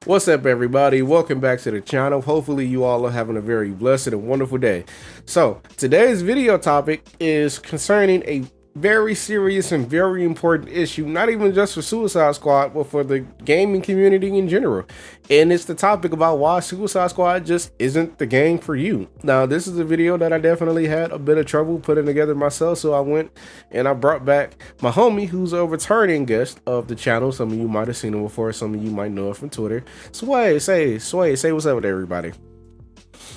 What's up, everybody? Welcome back to the channel. Hopefully, you all are having a very blessed and wonderful day. So, today's video topic is concerning a very serious and very important issue, not even just for Suicide Squad, but for the gaming community in general. And it's the topic about why Suicide Squad just isn't the game for you. Now, this is a video that I definitely had a bit of trouble putting together myself, so I went and I brought back my homie who's a returning guest of the channel. Some of you might have seen him before, some of you might know him from Twitter. Sway, say what's up with everybody.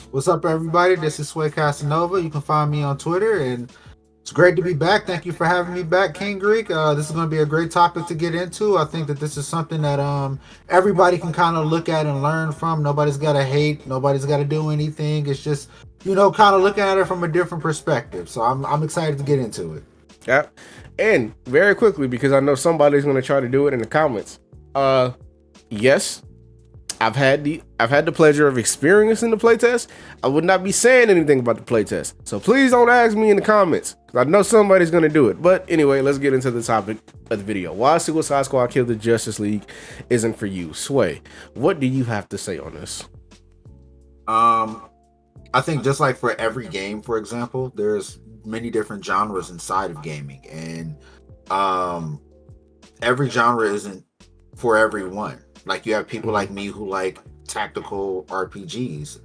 What's up, everybody? This is Sway Casanova. You can find me on Twitter, and it's great to be back. Thank you for having me back, King Greek. This is going to be a great topic to get into. I think that this is something that everybody can kind of look at and learn from. Nobody's got to hate. Nobody's got to do anything. It's just kind of looking at it from a different perspective. So I'm excited to get into it. Yeah. And very quickly, because I know somebody's gonna try to do it in the comments. Yes, I've had the pleasure of experiencing the playtest. I would not be saying anything about the playtest, so please don't ask me in the comments, because I know somebody's gonna do it. But anyway, let's get into the topic of the video. Why Suicide Squad Kill the Justice League isn't for you. Sway, what do you have to say on this? Um, I think just like for every game, for example, there's many different genres inside of gaming, and um, every genre isn't for everyone. Like you have people like me who like tactical RPGs.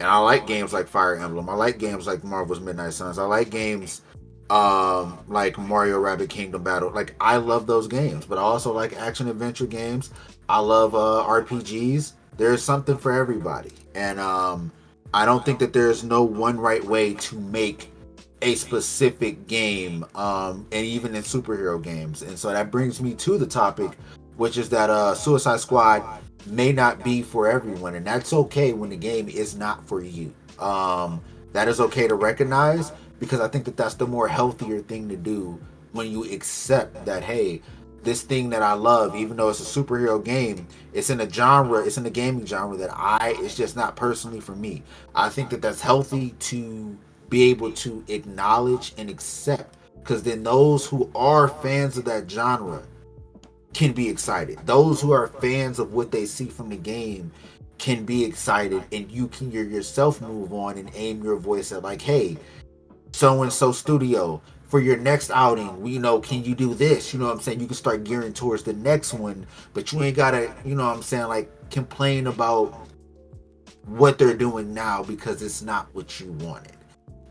And I like games like Fire Emblem. I like games like Marvel's Midnight Suns. I like games like Mario Rabbit Kingdom Battle. Like I love those games, but I also like action adventure games. I love RPGs. There's something for everybody. And I don't think that there's no one right way to make a specific game, and even in superhero games. And so that brings me to the topic, which is that Suicide Squad may not be for everyone, and that's okay when the game is not for you. That is okay to recognize, because I think that that's the more healthier thing to do when you accept that, hey, this thing that I love, even though it's a superhero game, it's in a genre, it's in the gaming genre that it's just not personally for me. I think that that's healthy to be able to acknowledge and accept, because then those who are fans of that genre can be excited. Those who are fans of what they see from the game can be excited, and you can yourself move on and aim your voice at, like, hey, so and so studio, for your next outing, can you do this? You know what I'm saying? You can start gearing towards the next one, but you ain't gotta, what I'm saying, like, complain about what they're doing now because it's not what you wanted.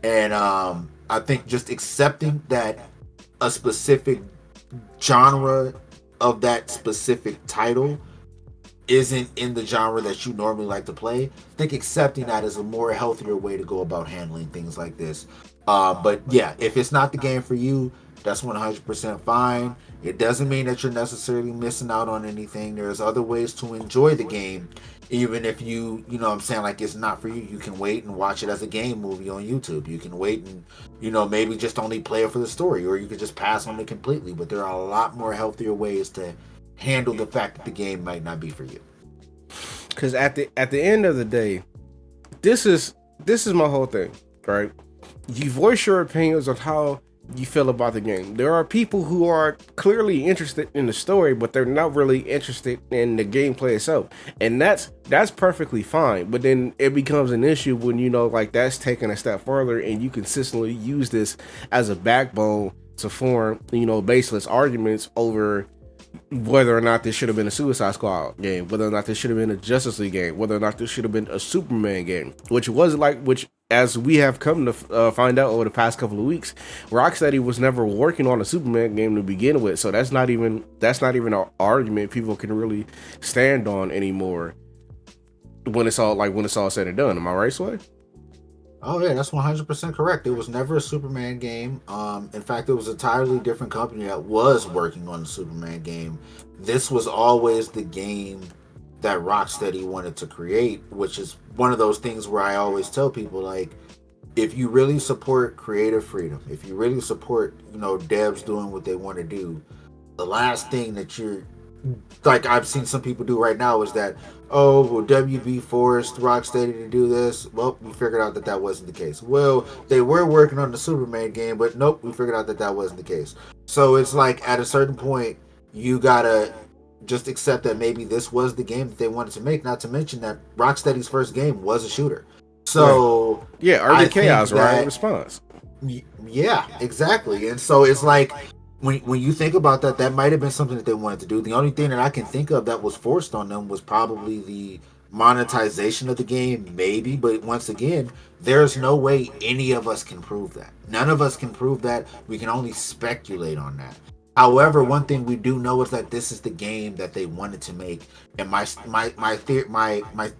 And I think just accepting that a specific genre of that specific title isn't in the genre that you normally like to play, I think accepting that is a more healthier way to go about handling things like this. But yeah, if it's not the game for you, that's 100% fine. It doesn't mean that you're necessarily missing out on anything. There's other ways to enjoy the game, even if you know what I'm saying, like, it's not for you. You can wait and watch it as a game movie on YouTube. You can wait and, maybe just only play it for the story, or you could just pass on it completely. But there are a lot more healthier ways to handle the fact that the game might not be for you. Because at the end of the day, this is my whole thing, right? You voice your opinions on how you feel about the game. There are people who are clearly interested in the story, but they're not really interested in the gameplay itself, and that's perfectly fine. But then it becomes an issue when like that's taken a step further, and you consistently use this as a backbone to form baseless arguments over whether or not this should have been a Suicide Squad game, whether or not this should have been a Justice League game, whether or not this should have been a Superman game, which as we have come to find out over the past couple of weeks, Rocksteady was never working on a Superman game to begin with, so that's not even an argument people can really stand on anymore when it's all said and done. Am I right, Sway? Oh yeah, that's 100% correct. It was never a Superman game. In fact, it was a entirely different company that was working on the Superman game. This was always the game that Rocksteady wanted to create, which is one of those things where I always tell people, like, if you really support creative freedom, if you really support, devs doing what they want to do, the last thing that you're, like, I've seen some people do right now is that, oh, well, WB forced Rocksteady to do this. Well, we figured out that that wasn't the case. Well, they were working on the Superman game, but nope, we figured out that that wasn't the case. So it's like, at a certain point, you gotta just accept that maybe this was the game that they wanted to make. Not to mention that Rocksteady's first game was a shooter. Right. So Yeah, Urban I Chaos, think right? that Response. yeah, exactly. And so it's like when you think about that, that might have been something that they wanted to do. The only thing that I can think of that was forced on them was probably the monetization of the game, maybe. But once again, there's no way any of us can prove that. None of us can prove that. We can only speculate on that. However, one thing we do know is that this is the game that they wanted to make, and my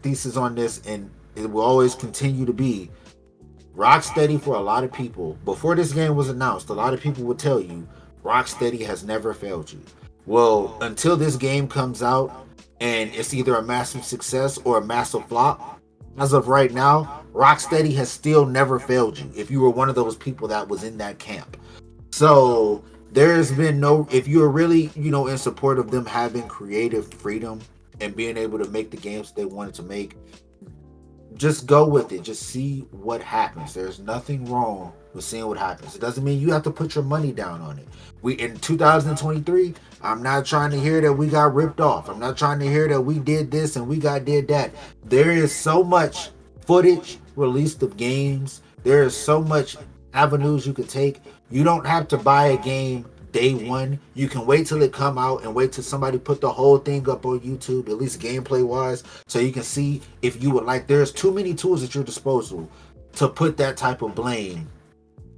thesis on this, and it will always continue to be Rocksteady. For a lot of people, before this game was announced, a lot of people would tell you Rocksteady has never failed you. Well, until this game comes out and it's either a massive success or a massive flop, as of right now, Rocksteady has still never failed you if you were one of those people that was in that camp. So there's been no, if you're really, in support of them having creative freedom and being able to make the games they wanted to make, just go with it. Just see what happens. There's nothing wrong with seeing what happens. It doesn't mean you have to put your money down on it. We in 2023, I'm not trying to hear that we got ripped off. I'm not trying to hear that we did this and we did that. There is so much footage released of games. There is so much avenues you could take. You don't have to buy a game day one. You can wait till it come out and wait till somebody put the whole thing up on YouTube, at least gameplay wise, so you can see if you would like. There's too many tools at your disposal to put that type of blame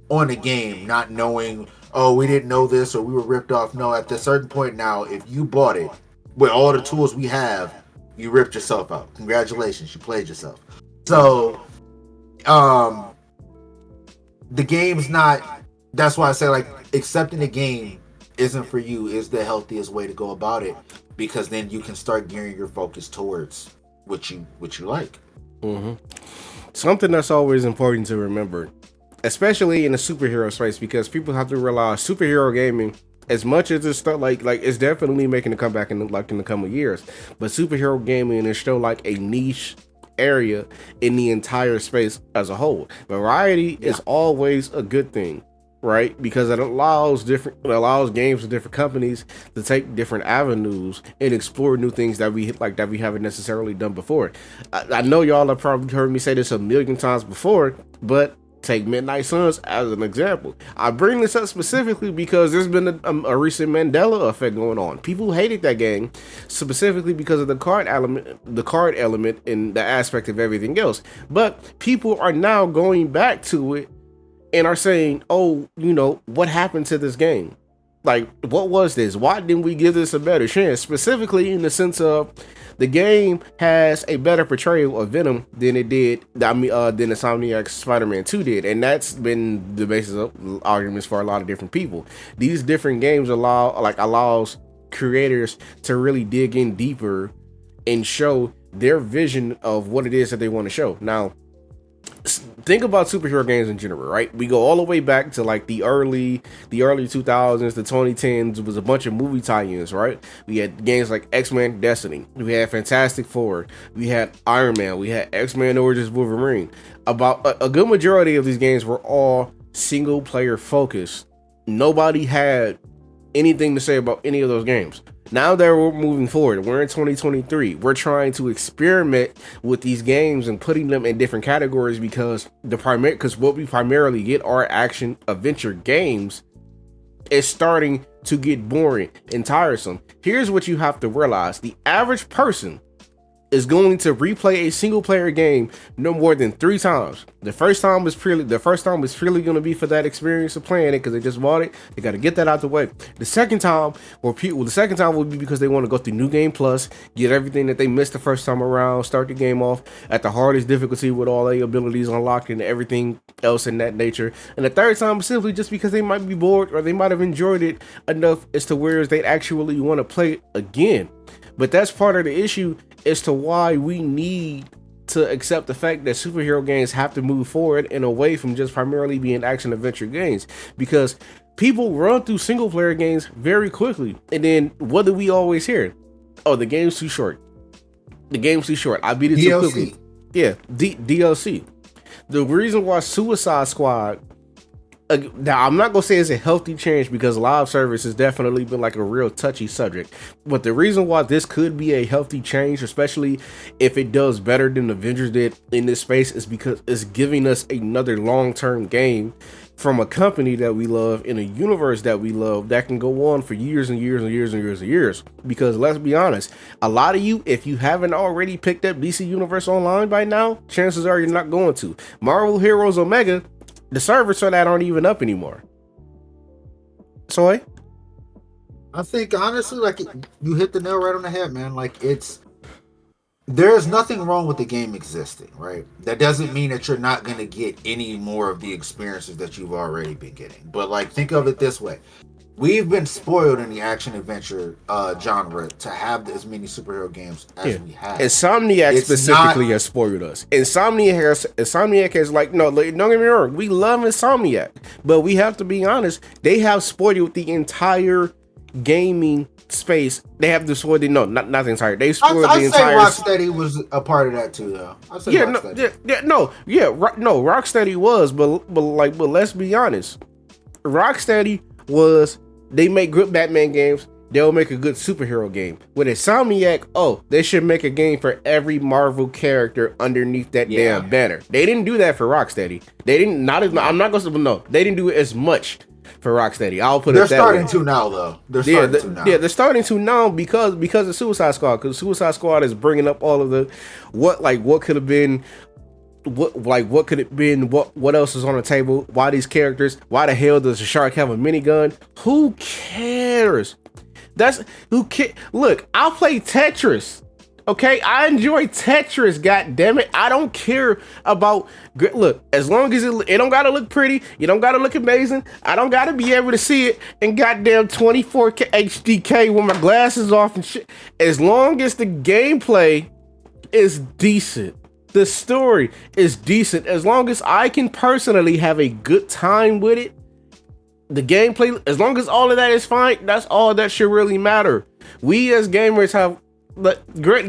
on a game, not knowing, oh, we didn't know this or we were ripped off. No, at a certain point now, if you bought it with all the tools we have, you ripped yourself out. Congratulations, you played yourself. So the game's not, that's why I say, like, accepting the game isn't for you is the healthiest way to go about it, because then you can start gearing your focus towards what you like. Mm-hmm. Something that's always important to remember, especially in the superhero space, because people have to realize superhero gaming, as much as it's stuff like it's definitely making a comeback in the coming years, but superhero gaming is still like a niche area in the entire space as a whole. Variety is always a good thing, right? Because it allows games with different companies to take different avenues and explore new things that we haven't necessarily done before. I know y'all have probably heard me say this a million times before, but take Midnight Suns as an example. I bring this up specifically because there's been a recent Mandela effect going on. People hated that game specifically because of the card element and the aspect of everything else. But people are now going back to it and are saying, oh, what happened to this game? Like, what was this? Why didn't we give this a better chance? Specifically in the sense of the game has a better portrayal of Venom than it did, than Insomniac's Spider-Man 2 did. And that's been the basis of arguments for a lot of different people. These different games allows creators to really dig in deeper and show their vision of what it is that they want to show. Now, think about superhero games in general, right? We go all the way back to like the early 2000s, the 2010s. It was a bunch of movie tie-ins, right? We had games like X-Men Destiny. We had Fantastic Four. We had Iron Man. We had X-Men Origins Wolverine. About a good majority of these games were all single player focused. Nobody had anything to say about any of those games. Now that we're moving forward, we're in 2023. We're trying to experiment with these games and putting them in different categories because what we primarily get are action adventure games is starting to get boring and tiresome. Here's what you have to realize: the average person is going to replay a single player game no more than 3 times. The first time is purely going to be for that experience of playing it because they just bought it. They got to get that out the way. The second time will be because they want to go through New Game Plus, get everything that they missed the first time around, start the game off at the hardest difficulty with all the abilities unlocked and everything else in that nature. And the third time is simply just because they might be bored or they might have enjoyed it enough as to where they actually want to play it again. But that's part of the issue as to why we need to accept the fact that superhero games have to move forward and away from just primarily being action adventure games, because people run through single player games very quickly. And then what do we always hear? Oh, the game's too short. The game's too short. I beat it too quickly. Yeah, DLC. The reason why Suicide Squad Now I'm not gonna say it's a healthy change because live service has definitely been like a real touchy subject. But the reason why this could be a healthy change, especially if it does better than Avengers did in this space, is because it's giving us another long-term game from a company that we love in a universe that we love that can go on for years and years and years and years and years. Because let's be honest, a lot of you, if you haven't already picked up DC Universe Online by now, chances are you're not going to. Marvel Heroes Omega, the servers for that aren't even up anymore. Soy? I think honestly, like you hit the nail right on the head, man. Like there's nothing wrong with the game existing, right? That doesn't mean that you're not going to get any more of the experiences that you've already been getting. But like, think of it this way. We've been spoiled in the action adventure genre to have as many superhero games as we have. Insomniac specifically has spoiled us. Insomniac has like, no, don't get me wrong, we love Insomniac, but we have to be honest, they have spoiled the entire gaming space. They have destroyed not the entire. They spoiled the entire. Rocksteady was a part of that too, though. Rocksteady was, but let's be honest, Rocksteady was. They make good Batman games. They'll make a good superhero game. With Insomniac, they should make a game for every Marvel character underneath that damn banner. They didn't do that for Rocksteady. They didn't. I'm not gonna say no. They didn't do it as much for Rocksteady. I'll put it that way. They're starting to now, though. They're starting to now because of Suicide Squad. Because Suicide Squad is bringing up all of the what could have been. What could it have been? What else is on the table? Why these characters? Why the hell does the shark have a minigun? Who cares? Look, I'll play Tetris. Okay, I enjoy Tetris. God damn it, I don't care about. Look, as long as it don't gotta look pretty, you don't gotta look amazing. I don't gotta be able to see it in goddamn 24K HDK with my glasses off and shit. As long as the gameplay is decent. The story is decent. As long as I can personally have a good time with it, the gameplay, as long as all of that is fine, that's all that should really matter. We as gamers have,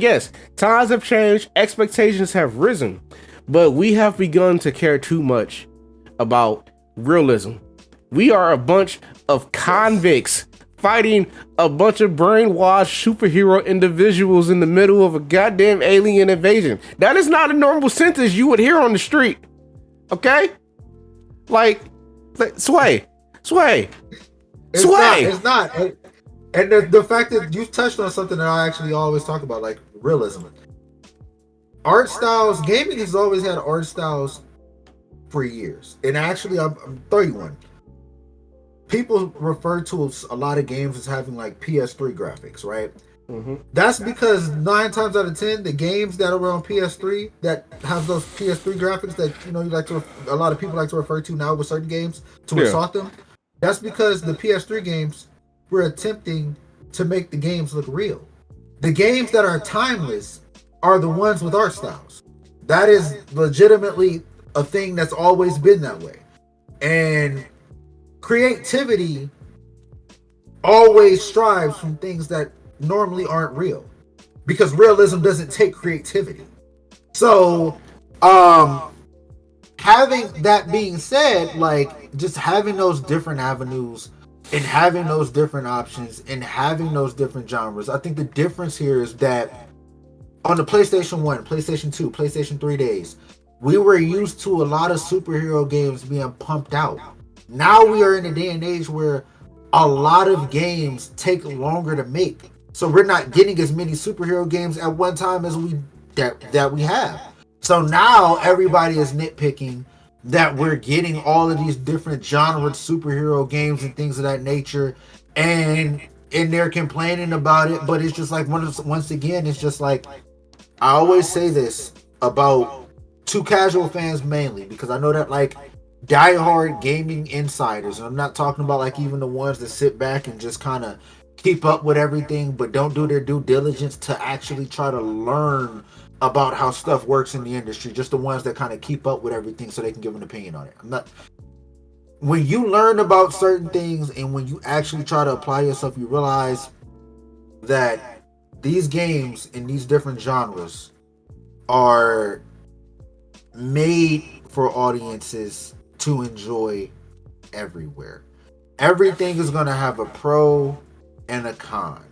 yes, times have changed, expectations have risen, but we have begun to care too much about realism. We are a bunch of convicts fighting a bunch of brainwashed superhero individuals in the middle of a goddamn alien invasion. That is not a normal sentence you would hear on the street. Okay? Like Sway. It's not. And the fact that you touched on something that I actually always talk about, like realism. Art styles, gaming has always had art styles for years. And actually, I'm 31. People refer to a lot of games as having like PS3 graphics, right? Mm-hmm. That's because 9 times out of 10, the games that are on PS3 that have those PS3 graphics that a lot of people like to refer to now with certain games to insult them. That's because the PS3 games were attempting to make the games look real. The games that are timeless are the ones with art styles. That is legitimately a thing that's always been that way. And creativity always strives from things that normally aren't real, because realism doesn't take creativity. So, having that being said, like just having those different avenues and having those different options and having those different genres, I think the difference here is that on the PlayStation 1, PlayStation 2, PlayStation 3 days, we were used to a lot of superhero games being pumped out. Now we are in a day and age where a lot of games take longer to make. So we're not getting as many superhero games at one time as we have. So now everybody is nitpicking that we're getting all of these different genres, superhero games and things of that nature, and they're complaining about it. But it's just like once again, it's just like I always say this about two casual fans mainly, because I know that like diehard gaming insiders, and I'm not talking about like even the ones that sit back and just kind of keep up with everything but don't do their due diligence to actually try to learn about how stuff works in the industry, just the ones that kind of keep up with everything so they can give an opinion on it. When you learn about certain things and when you actually try to apply yourself, you realize that these games in these different genres are made for audiences to enjoy everywhere. Everything is going to have a pro and a con.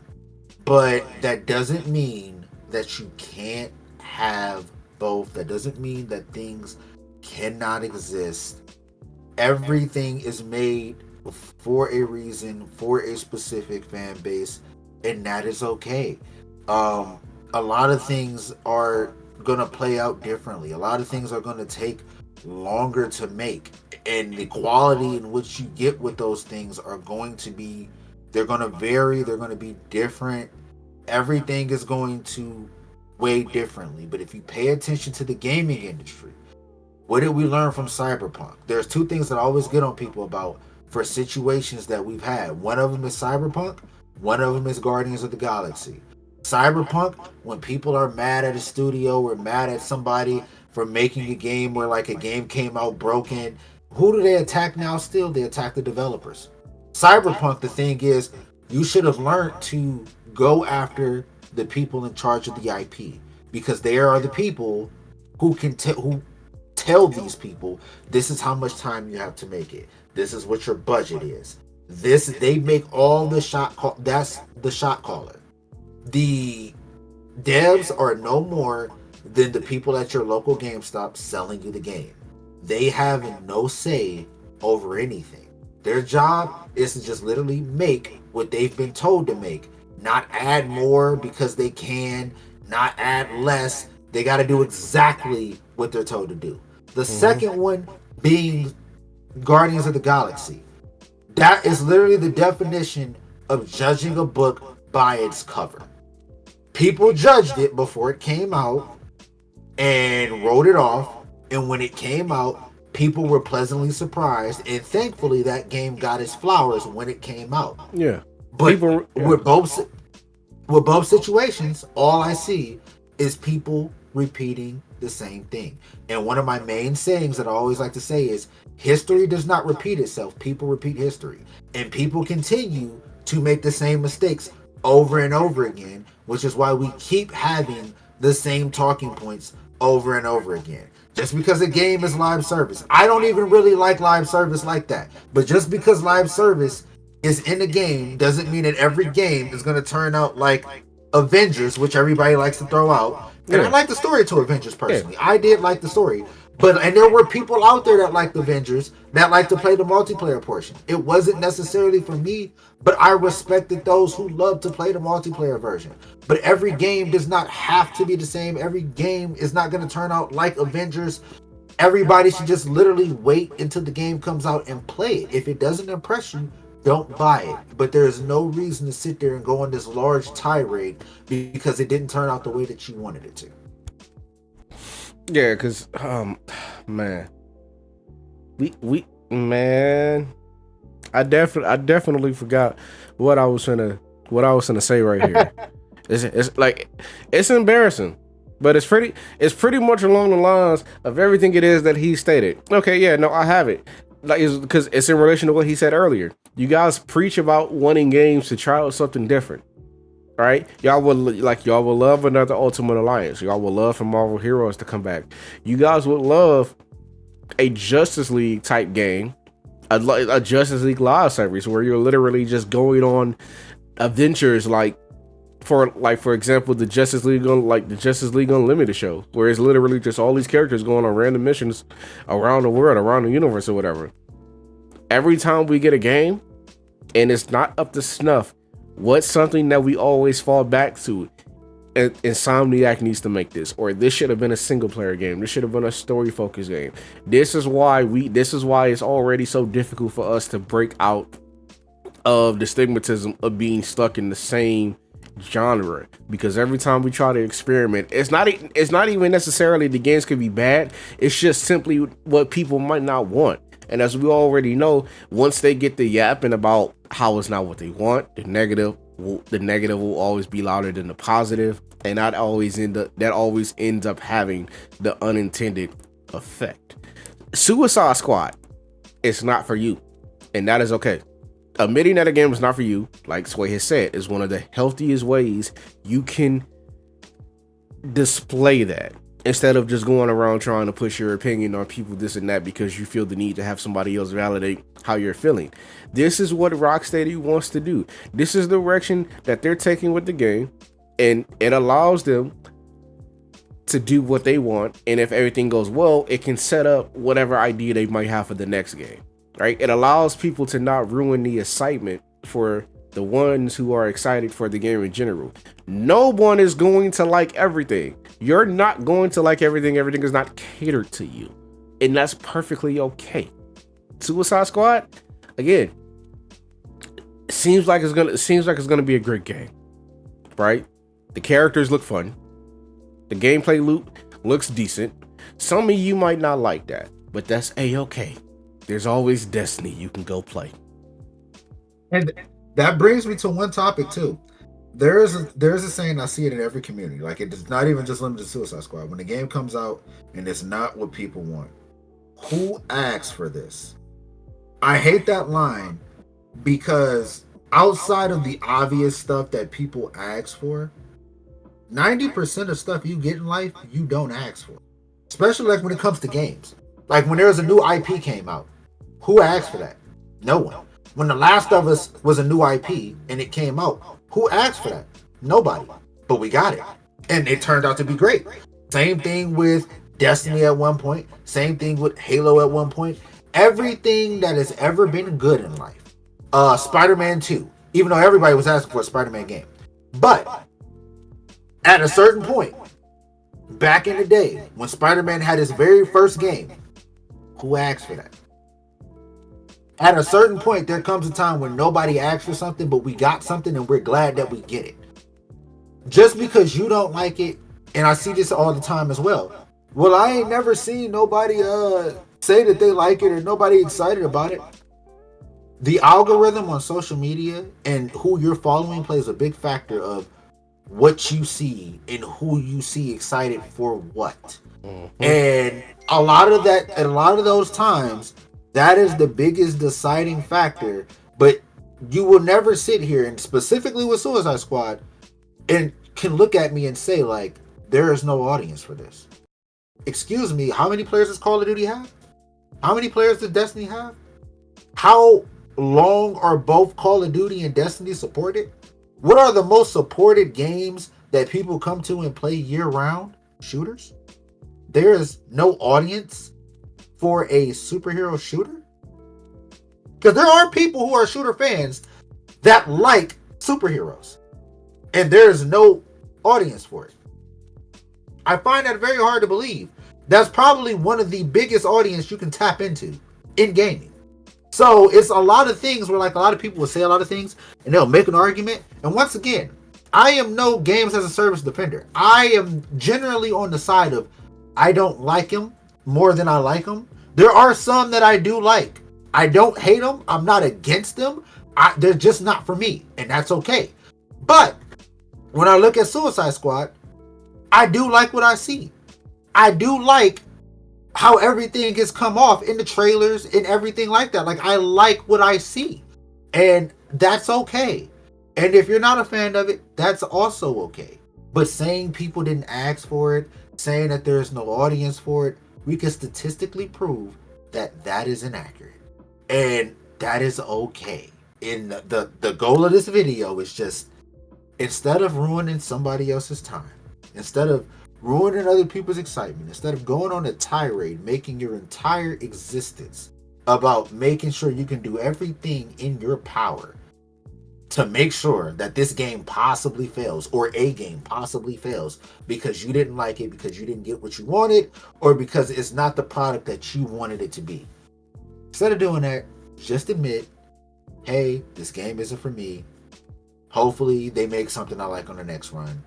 But that doesn't mean that you can't have both. That doesn't mean that things cannot exist. Everything is made for a reason, for a specific fan base, and that is okay. A lot of things are gonna play out differently. A lot of things are gonna take longer to make, and the quality in which you get with those things are going to be, they're gonna vary, they're gonna be different. Everything is going to weigh differently. But if you pay attention to the gaming industry, what did we learn from Cyberpunk? There's two things that I always get on people about for situations that we've had. One of them is Cyberpunk, one of them is Guardians of the Galaxy. Cyberpunk, when people are mad at a studio or mad at somebody for making a game where like a game came out broken, who do they attack now still? They attack the developers. Cyberpunk, the thing is, you should have learned to go after the people in charge of the IP, because they are the people who can who tell these people, this is how much time you have to make it. This is what your budget is. This, they make all the that's the shot caller. The devs are no more than the people at your local GameStop selling you the game. They have no say over anything. Their job is to just literally make what they've been told to make, not add more because they can, not add less. They got to do exactly what they're told to do. The second one being Guardians of the Galaxy. That is literally the definition of judging a book by its cover. People judged it before it came out and wrote it off. And when it came out, people were pleasantly surprised. And thankfully, that game got its flowers when it came out. Yeah. But with both situations, all I see is people repeating the same thing. And one of my main sayings that I always like to say is, history does not repeat itself. People repeat history. And people continue to make the same mistakes over and over again, which is why we keep having the same talking points over and over again. Just because a game is live service. I don't even really like live service like that. But just because live service is in a game doesn't mean that every game is going to turn out like Avengers, which everybody likes to throw out. And I like the story to Avengers personally. I did like the story. And there were people out there that liked Avengers, that liked to play the multiplayer portion. It wasn't necessarily for me, but I respected those who loved to play the multiplayer version. But every game does not have to be the same. Every game is not going to turn out like Avengers. Everybody should just literally wait until the game comes out and play it. If it doesn't impress you, don't buy it. But there's no reason to sit there and go on this large tirade because it didn't turn out the way that you wanted it to. Yeah, because man, I definitely forgot what I was gonna say right here. It's like, it's embarrassing, but it's pretty much along the lines of everything it is that he stated. Okay, yeah, no, I have it. Like, it's because it's in relation to what he said earlier. You guys preach about wanting games to try out something different, right? Y'all would love another Ultimate Alliance. Y'all would love for Marvel Heroes to come back. You guys would love a Justice League type game, a Justice League live service where you're literally just going on adventures, for example, the Justice League Unlimited show, where it's literally just all these characters going on random missions around the world, around the universe, or whatever. Every time we get a game and it's not up to snuff, what's something that we always fall back to? Insomniac needs to make this, or this should have been a single player game. This should have been a story focused game. This is why it's already so difficult for us to break out of the stigmatism of being stuck in the same genre, because every time we try to experiment, it's not even necessarily the games could be bad. It's just simply what people might not want. And as we already know, once they get the yapping about how it's not what they want, the negative will always be louder than the positive, and that always ends up having the unintended effect. Suicide Squad, it's not for you, and that is okay. Admitting that a game is not for you, like Sway has said, is one of the healthiest ways you can display that. instead of just going around trying to push your opinion on people, this and that, because you feel the need to have somebody else validate how you're feeling. This is what Rocksteady wants to do. This is the direction that they're taking with the game, and it allows them to do what they want. And if everything goes well, it can set up whatever idea they might have for the next game, right? It allows people to not ruin the excitement for the ones who are excited for the game in general. No one is going to like everything. You're not going to like everything. Everything is not catered to you, and that's perfectly okay. Suicide Squad, again, seems like it's gonna be a great game, right? The characters look fun. The gameplay loop looks decent. Some of you might not like that, but that's a-okay. There's always Destiny you can go play. And that brings me to one topic too. There's a saying, I see it in every community. Like, it is not even just limited to Suicide Squad. When the game comes out and it's not what people want, who asks for this? I hate that line, because outside of the obvious stuff that people ask for, 90% of stuff you get in life you don't ask for. Especially like when it comes to games. Like when there's a new IP came out, who asked for that? No one. When The Last of Us was a new IP and it came out, who asked for that? Nobody. But we got it. And it turned out to be great. Same thing with Destiny at one point. Same thing with Halo at one point. Everything that has ever been good in life. Spider-Man 2. Even though everybody was asking for a Spider-Man game. But at a certain point, back in the day, when Spider-Man had his very first game, who asked for that? At a certain point, there comes a time when nobody asked for something, but we got something and we're glad that we get it. Just because you don't like it, and I see this all the time as well. Well, I ain't never seen nobody say that they like it or nobody excited about it. The algorithm on social media and who you're following plays a big factor of what you see and who you see excited for what. Mm-hmm. And a lot of those times, that is the biggest deciding factor. But you will never sit here, and specifically with Suicide Squad, and can look at me and say, like, there is no audience for this. Excuse me, how many players does Call of Duty have? How many players does Destiny have? How long are both Call of Duty and Destiny supported? What are the most supported games that people come to and play year-round? Shooters? There is no audience for a superhero shooter? Because there are people who are shooter fans that like superheroes, and there is no audience for it. I find that very hard to believe. That's probably one of the biggest audience you can tap into in gaming. So it's a lot of things where, like, a lot of people will say a lot of things and they'll make an argument. And once again, I am no games as a service defender. I am generally on the side of, I don't like them more than I like them. There are some that I do like. I don't hate them. I'm not against them. They're just not for me, and that's okay. But when I look at Suicide Squad, I do like what I see. I do like how everything has come off in the trailers and everything like that. Like, I like what I see, and that's okay. And if you're not a fan of it, that's also okay. But saying people didn't ask for it, saying that there's no audience for it, we can statistically prove that that is inaccurate. And that is okay. And the goal of this video is just, instead of ruining somebody else's time, instead of ruining other people's excitement, instead of going on a tirade, making your entire existence about making sure you can do everything in your power to make sure that this game possibly fails, or a game possibly fails, because you didn't like it, because you didn't get what you wanted, or because it's not the product that you wanted it to be. Instead of doing that, just admit, hey, this game isn't for me. Hopefully they make something I like on the next run.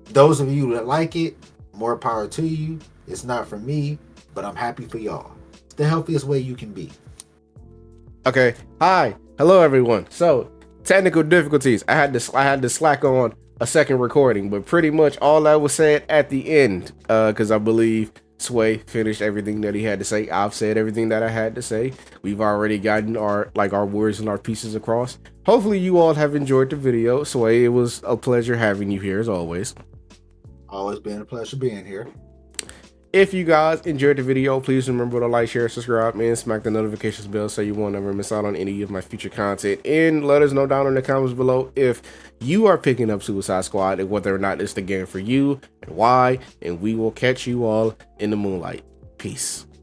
Those of you that like it, more power to you. It's not for me, but I'm happy for y'all. It's the healthiest way you can be. Okay. Hi. Hello, everyone. So, technical difficulties. I had to slack on a second recording, but pretty much all that was said at the end, because I believe Sway finished everything that he had to say. I've said everything that I had to say. We've already gotten our words and our pieces across. Hopefully you all have enjoyed the video. Sway, it was a pleasure having you here as always. Always been a pleasure being here. If you guys enjoyed the video, please remember to like, share, subscribe, and smack the notifications bell so you won't ever miss out on any of my future content. And let us know down in the comments below if you are picking up Suicide Squad and whether or not it's the game for you and why. And we will catch you all in the moonlight. Peace.